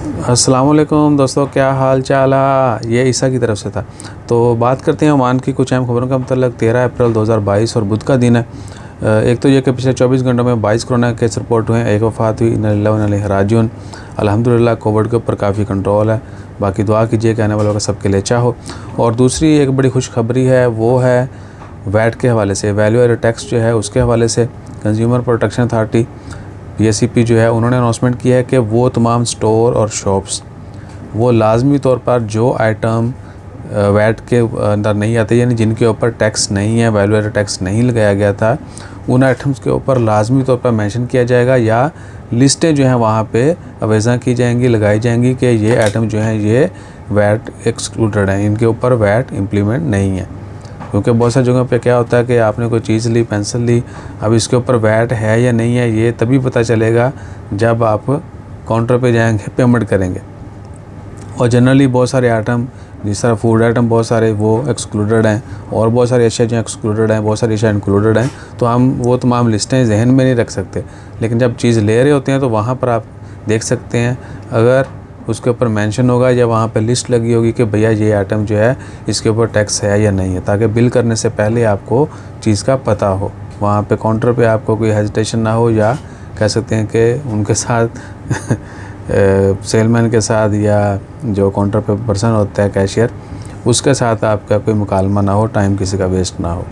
अस्सलामुअलैकुम दोस्तों, क्या हाल चाल है। ये ईसा की तरफ से था। तो बात करते हैं ओमान की कुछ अहम खबरों का मतलब 13 अप्रैल 2022 और बुध का दिन है। एक तो ये कि पिछले 24 घंटों में 22 कोरोना केस रिपोर्ट हुए हैं, एक वफ़ात हुई। इन्ना लिल्लाहि व इन्ना इलैहि राजिऊन। अल्हम्दुलिल्लाह कोविड के ऊपर काफ़ी कंट्रोल है। बाकी दुआ कीजिए कि आने वालों का सबके लिए अच्छा हो। और दूसरी एक बड़ी खुशखबरी है, वो है वैट के हवाले से, वैल्यू एडेड टैक्स जो है उसके हवाले से। कंज्यूमर प्रोटेक्शन अथॉरिटी PSEP जो है उन्होंने अनाउंसमेंट किया है कि वो तमाम स्टोर और शॉप्स वो लाजमी तौर पर जो आइटम वैट के अंदर नहीं आते, यानी जिनके ऊपर टैक्स नहीं है, वैल्यू एडेड टैक्स नहीं लगाया गया था, उन आइटम्स के ऊपर लाजमी तौर पर मेंशन किया जाएगा या लिस्टें जो हैं वहाँ पे अवेज़ा की जाएंगी, लगाई जाएंगी कि ये आइटम जो हैं ये वैट एक्सक्लूडेड हैं, इनके ऊपर वैट इम्प्लीमेंट नहीं है। क्योंकि बहुत सारी जगहों पे क्या होता है कि आपने कोई चीज़ ली, पेंसिल ली, अब इसके ऊपर वैट है या नहीं है ये तभी पता चलेगा जब आप काउंटर पे जाएंगे, पेमेंट करेंगे। और जनरली बहुत सारे आइटम, जिस तरह फूड आइटम बहुत सारे वो एक्सक्लूडेड हैं, और बहुत सारे एशिया जो एक्सक्लूडेड हैं, बहुत सारी एशिया इंक्लूडेड हैं। तो हम वो तमाम लिस्टें जहन में नहीं रख सकते, लेकिन जब चीज़ ले रहे होते हैं तो वहाँ पर आप देख सकते हैं, अगर उसके ऊपर मेंशन होगा या वहाँ पे लिस्ट लगी होगी कि भैया ये आइटम जो है इसके ऊपर टैक्स है या नहीं है, ताकि बिल करने से पहले आपको चीज़ का पता हो, वहाँ पे काउंटर पे आपको कोई हेजिटेशन ना हो, या कह सकते हैं कि उनके साथ सेलमैन के साथ या जो काउंटर पे पर्सन होता है कैशियर, उसके साथ आपका कोई मुकालमा ना हो, टाइम किसी का वेस्ट ना हो।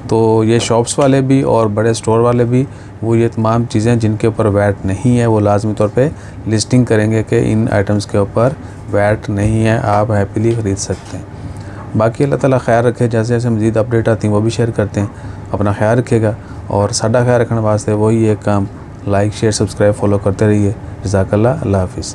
तो ये शॉप्स वाले भी और बड़े स्टोर वाले भी वो ये तमाम चीज़ें जिनके ऊपर वैट नहीं है वो लाजमी तौर पे लिस्टिंग करेंगे कि इन आइटम्स के ऊपर वैट नहीं है, आप हैप्पीली ख़रीद सकते हैं। बाकी अल्लाह ताला ख्याल रखे, जैसे जैसे मज़ीद अपडेट आती हैं वो भी शेयर करते हैं। अपना ख्याल रखिएगा और साडा ख्याल रखने वास्ते वही एक काम, लाइक शेयर सब्सक्राइब फॉलो करते रहिए। जज़ाकल्लाह, अल्लाह हाफिज़।